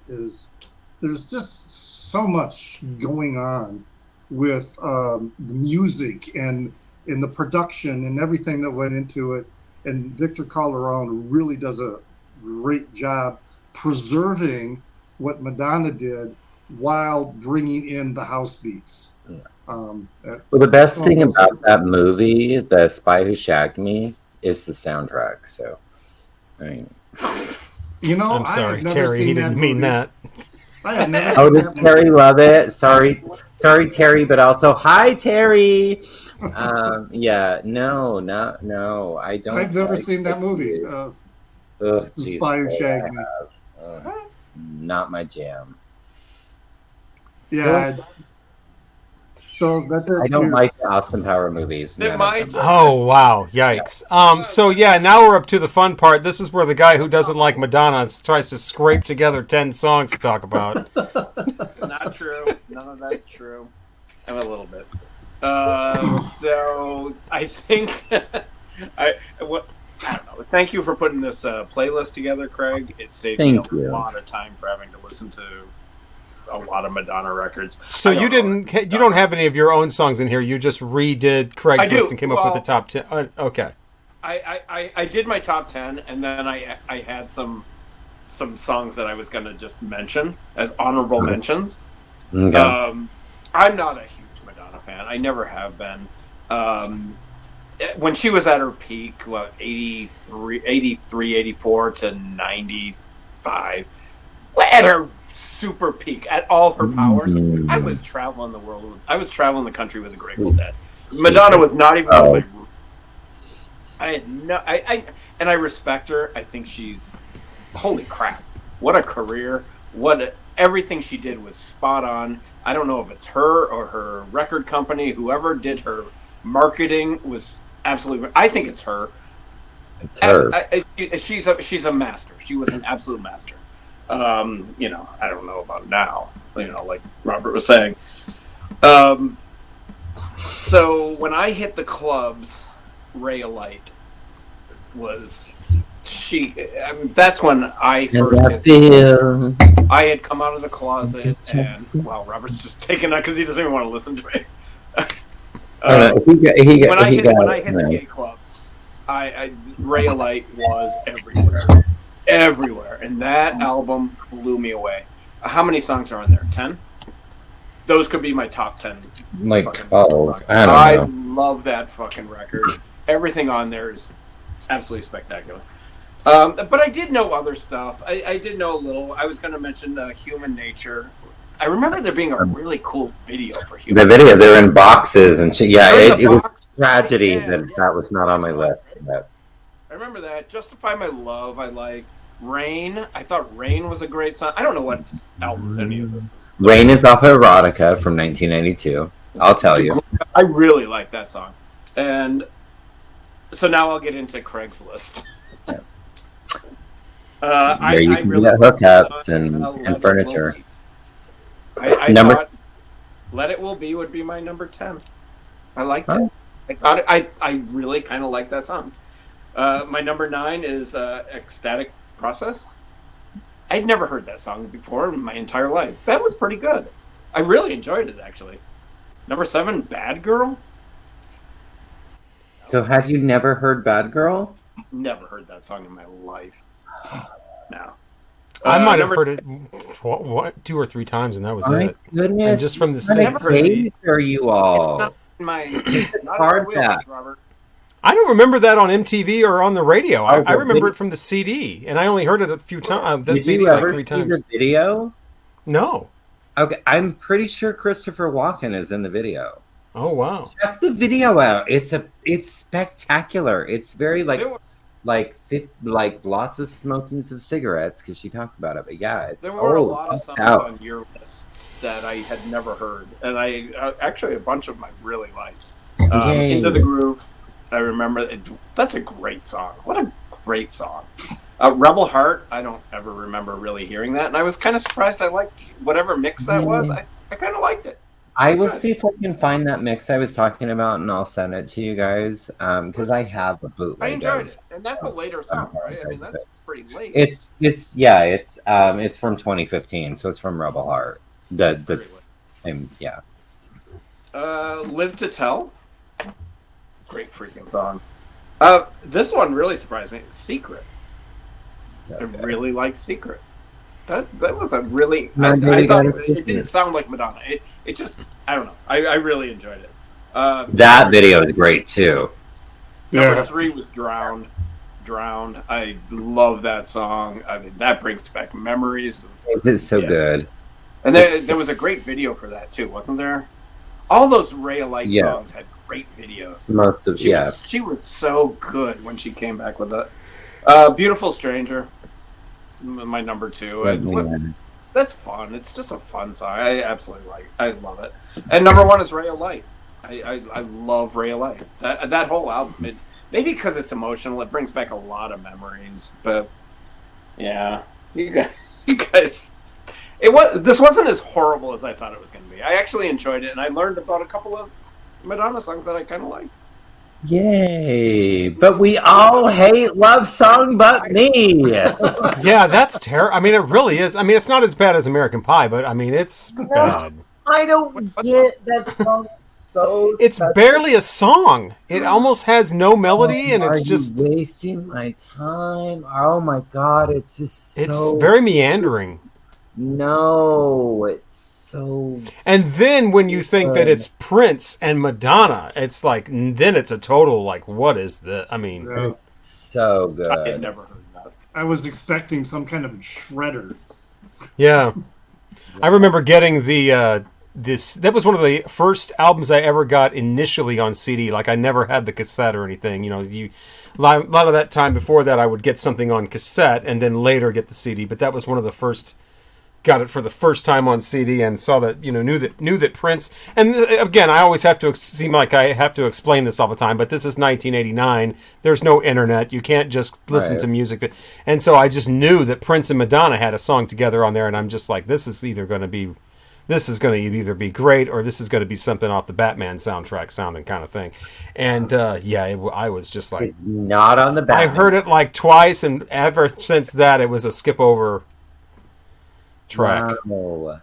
there's just so much going on with the music and in the production and everything that went into it. And Victor Calderone really does a great job preserving what Madonna did while bringing in the house beats. Well, the best thing almost- about that movie, The Spy Who Shagged Me, is the soundtrack. So, I mean, You know, I'm I sorry, have never Terry. He seen didn't that mean movie. that. I have never oh, seen does that movie. Terry love it? Sorry, Terry, but also hi, Terry. Yeah, no, I don't. I've never like seen that it. movie. Ugh, The geez, Spy Who Shagged Me. not my jam. Yeah. So that's it. I don't Cheers. like the Austin Power movies. Then none of my them. Oh wow, yikes. So yeah, now we're up to the fun part. This is where the guy who doesn't like Madonna tries to scrape together 10 songs to talk about. Not true. None of that's true. I'm a little bit. So I think I don't know. Thank you for putting this playlist together, Craig. It saved me Thank you. a lot of time for having to listen to a lot of Madonna records. So I don't know. you don't have any of your own songs in here. You just redid Craig's I do. list and came up with the Well- top 10. Okay. I did my top 10, and then I had some songs that I was going to just mention as honorable mentions. Okay. I'm not a huge Madonna fan. I never have been. When she was at her peak, 83, 84 to 95, at her super peak, at all her powers, I was traveling the world. I was traveling the country with the Grateful Dead. Madonna was not even on my. I had no. And I respect her. I think she's. Holy crap! What a career! Everything she did was spot on. I don't know if it's her or her record company. Whoever did her marketing was absolutely. I think it's her. It's her. She's a master. She was an absolute master. I don't know about now. Like Robert was saying. So when I hit the clubs, Ray of Light was that's when I first I had come out of the closet, and wow, Robert's just taking that because he doesn't even want to listen to me. When I hit the gay clubs, Ray of Light was everywhere, and that album blew me away. How many songs are on there? 10? Those could be my top 10. Like fucking 12. songs. I don't know. love that fucking record. Everything on there is absolutely spectacular. But I did know other stuff. I did know a little. I was going to mention Human Nature. I remember there being a really cool video for Human The video, they're in boxes and shit. Yeah, They're in it a was box. a tragedy Yeah, that yeah. that was not on my list. But I remember that. Justify My Love, I liked. Rain, I thought Rain was a great song. I don't know what albums any of this is. Rain is off Erotica from 1992. I'll tell you. I really like that song. And so now I'll get into Craig's list. Yeah. I Where you can really get like hookups the song, and Let It furniture. Will Be. I Number- thought Let It Will Be would be my number 10. I liked Oh. it. I really kind of like that song. My number 9 is Ecstatic Process. I'd never heard that song before in my entire life. That was pretty good. I really enjoyed it, actually. Number 7, Bad Girl. So had you never heard Bad Girl? Never heard that song in my life. No. I might have number- heard it what, 2 or 3 times, and that was My it. goodness. And just from the What kind of same. days are you It's all? not in my. It's not in my hard wheelhouse, that. Robert. I don't remember that on MTV or on the radio. I Oh, remember did- it from the CD, and I only heard it a few times. The Did CD you like ever 3 see times. the video? No. Okay, I'm pretty sure Christopher Walken is in the video. Oh wow. Check the video out. It's spectacular. It's very They were- like lots of smokings of cigarettes because she talks about it. But yeah, it's There were a lot of songs out. on your list that I had never heard, and I actually a bunch of them I really liked. Yay. Into the Groove, I remember that's a great song. What a great song! Rebel Heart, I don't ever remember really hearing that, and I was kind of surprised. I liked whatever mix that was. I kind of liked it. I It's will good. see if I can find that mix I was talking about, and I'll send it to you guys because I have a bootleg. I enjoyed of- it, and that's a later song, right? I mean, that's pretty late. It's from 2015, so it's from Rebel Heart. Pretty late. Yeah. Live to Tell, great freaking song. This one really surprised me. Secret. So I good. really liked Secret. That was a really. My I baby thought got a it secret. didn't sound like Madonna. It just I don't know. I really enjoyed it. That video is great too. Number 3 was Drowned. Drowned. I love that song. I mean, that brings back memories. It's so Yeah. good. And there was a great video for that too, wasn't there? All those Ray of Light Yeah. songs had great videos. Most of She was so good when she came back with it. Beautiful Stranger, my number 2. That's fun. It's just a fun song. I absolutely like. I love it. And number 1 is Ray of Light. I love Ray of Light. That whole album. Maybe because it's emotional, it brings back a lot of memories. But yeah, you guys. This wasn't as horrible as I thought it was going to be. I actually enjoyed it, and I learned about a couple of Madonna songs that I kind of like. Yay! But we all hate love song, but me. Yeah, that's terrible. I mean, it really is. I mean, it's not as bad as American Pie, but I mean, it's bad. I don't get that song. So It's barely a song. It almost has no melody, and it's Are just you wasting my time. Oh my god! It's just so it's very meandering. no. It's so And then when you think that it's Prince and Madonna, it's like then it's a total like what is the? I mean, Yeah. so I had good. never heard that. I was expecting some kind of shredder. yeah. I remember getting the this. That was one of the first albums I ever got initially on CD. Like I never had the cassette or anything. You know, a lot of that time before that I would get something on cassette and then later get the CD. But that was one of the first. Got it for the first time on CD and saw that knew that Prince, and again I always have to seem like I have to explain this all the time, but this is 1989. There's no internet. You can't just listen Right. to music, and so I just knew that Prince and Madonna had a song together on there, and I'm just like, this is going to either be great or this is going to be something off the Batman soundtrack sounding kind of thing, and I was just like, It's not on the back. I heard it like twice, and ever since that it was a skip over track. Wow.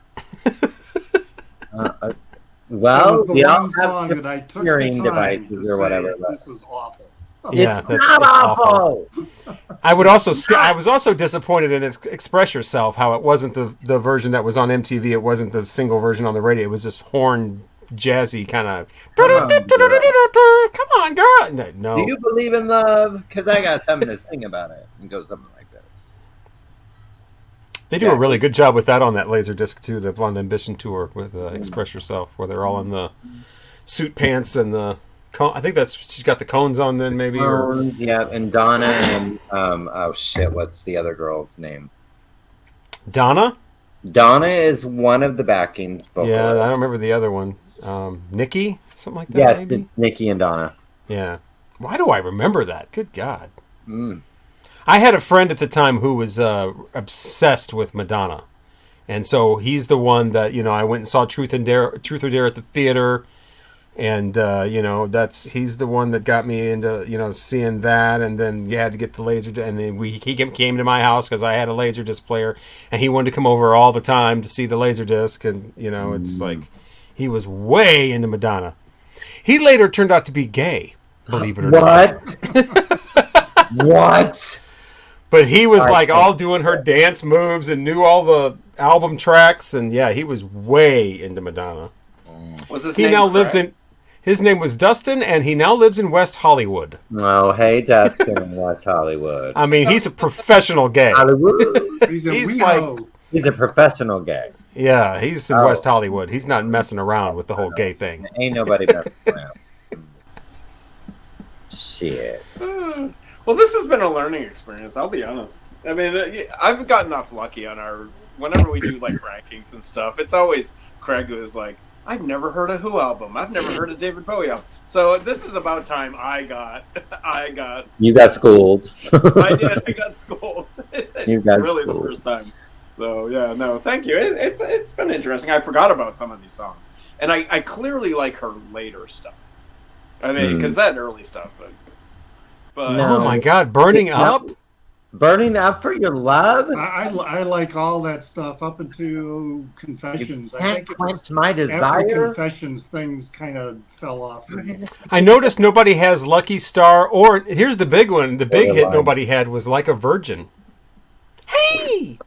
That Well, was the we all one have song that I took hearing the time devices to or whatever. say, this is awful. Yeah, It's that's not it's awful. awful. I was also disappointed in Express Yourself, how it wasn't the version that was on MTV. It wasn't the single version on the radio. It was this horn, jazzy kind of. Come on, girl. Come on, girl. No. Do you believe in love? Because I got something to sing about it. It goes something like this. They do a really good job with that on that Laserdisc too. The Blonde Ambition tour with Express Yourself, where they're all in the suit pants and the. I think she's got the cones on then maybe. Or, Yeah, and Donna and oh shit, what's the other girl's name? Donna. Donna is one of the backing vocalists. Yeah, I don't remember the other one. Nikki, something like that. Yes, maybe? it's Nikki and Donna. Yeah. Why do I remember that? Good God. Mm. I had a friend at the time who was obsessed with Madonna. And so he's the one that, I went and saw Truth or Dare at the theater. And, he's the one that got me into, seeing that. And then you had to get the laser. And then he came to my house because I had a Laserdisc player. And he wanted to come over all the time to see the Laserdisc. And, it's like he was way into Madonna. He later turned out to be gay, believe it or not. What? What? But he was like all doing her dance moves and knew all the album tracks, and yeah, he was way into Madonna. Was his He name now Craig? lives in. His name was Dustin, and he now lives in West Hollywood. Oh, hey, Dustin in West Hollywood. I mean, he's a professional gay. Hollywood. He's a He's WeHo. He's a professional gay. Yeah, he's in Oh. West Hollywood. He's not messing around with the whole gay thing. Ain't nobody messing around. Shit. Well, this has been a learning experience. I'll be honest. I mean, I've gotten off lucky on our whenever we do like rankings and stuff. It's always Craig who is like, I've never heard a Who album. I've never heard a David Bowie album. So this is about time I got. You got schooled. I did. I got schooled. You It's got really schooled. the first time. So yeah, no, thank you. It's been interesting. I forgot about some of these songs, and I clearly like her later stuff. I mean, because that early stuff, but No. Oh my God, Burning Up? Burning Up for Your Love? I like all that stuff up into Confessions. I Can't think it was quench my after desire. Confessions, things kind of fell off. For me. I noticed nobody has Lucky Star, or here's the big one. The big hit Borderline. nobody had was Like a Virgin. Hey!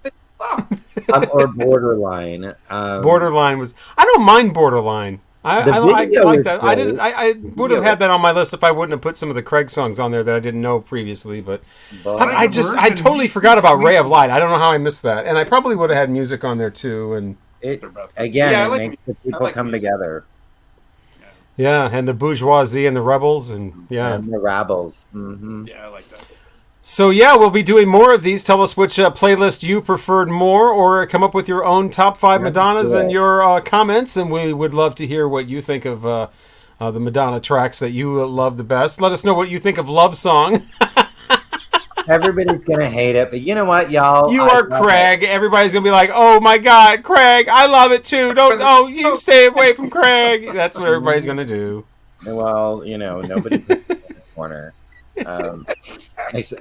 Or Borderline. Borderline was. I don't mind Borderline. I The like video is that. I great. didn't. I would have had that on my list if I wouldn't have put some of the Craig songs on there that I didn't know previously. But I totally forgot about Ray of Light. I don't know how I missed that, and I probably would have had music on there too. And It, Their best. again, Yeah, I it like makes music. the people I like come music. together. yeah, and the bourgeoisie and the rebels, and yeah. And the Rabbles. Mm-hmm. Yeah, I like that. So yeah, we'll be doing more of these. Tell us which playlist you preferred more, or come up with your own top 5 Madonnas and your comments, and we would love to hear what you think of the Madonna tracks that you love the best. Let us know what you think of Love Song. Everybody's gonna hate it, but you know what, y'all? You I are love Craig. Everybody's gonna be like, "Oh my God, Craig! I love it too." You stay away from Craig. That's what everybody's gonna do. it. Well, nobody puts me in a corner.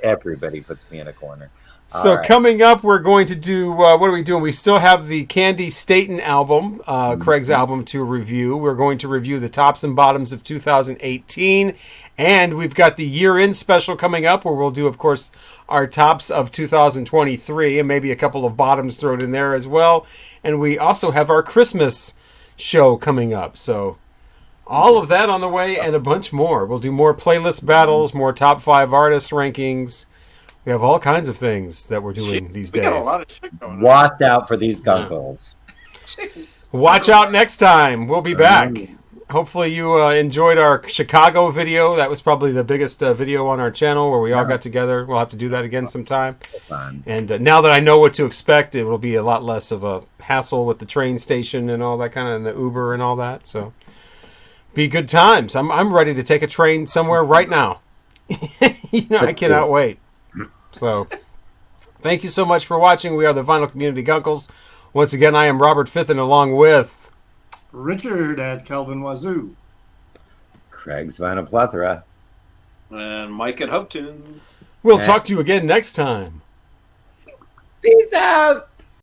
Everybody puts me in a corner. So All right. coming up, we're going to do, what are we doing? We still have the Candy Staten album, Craig's album to review. We're going to review the tops and bottoms of 2018. And we've got the year-end special coming up where we'll do, of course, our tops of 2023 and maybe a couple of bottoms thrown in there as well. And we also have our Christmas show coming up. So all of that on the way and a bunch more. We'll do more playlist battles, more top 5 artist rankings. We have all kinds of things that we're doing these We days. got a lot of shit going on. Watch out for these guncles. Watch out next time. We'll be back. Hopefully you enjoyed our Chicago video. That was probably the biggest video on our channel where we all got together. We'll have to do that again sometime. Fun. And now that I know what to expect, it will be a lot less of a hassle with the train station and all that kind of, and the Uber and all that. So be good times. I'm ready to take a train somewhere right now. I cannot wait. So thank you so much for watching. We are the Vinyl Community Guncles. Once again, I am Robert Fithen along with Richard at Kelvin Wazoo. Craig's Vinyl Plethora. And Mike at Hub Tunes. We'll talk to you again next time. Peace out.